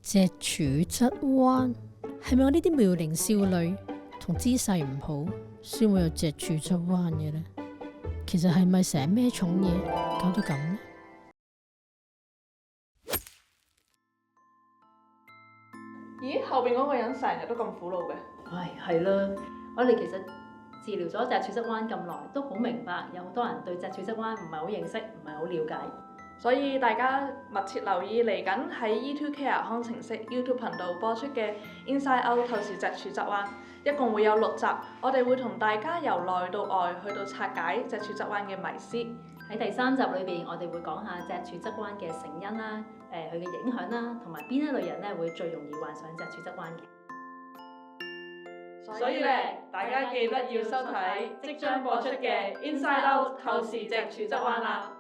脊柱側彎係咪我呢啲妙齡少女同姿勢唔好先會有脊柱側彎嘅呢？其實係咪成日孭重嘢搞到咁呢？咦，後邊嗰個人成日都咁苦惱嘅？唉，係啦，我哋其實治療咗脊柱側彎咁耐，都好明白有好多人對脊柱側彎唔係好認識，唔係好了解。所以大家密切留意嚟緊喺 E2Care 康程式 YouTube 頻道播出嘅 Inside Out 透視脊柱側彎，一共會有6集，我哋會同大家由內到外去到拆解脊柱側彎嘅迷思。喺第3集裏邊，我哋會講下脊柱側彎嘅成因啦，佢嘅影響啦，同埋邊一類人咧會最容易患上脊柱側彎嘅。所以咧，大家記得要收睇即將播出嘅 Inside Out 透視脊柱側彎啦。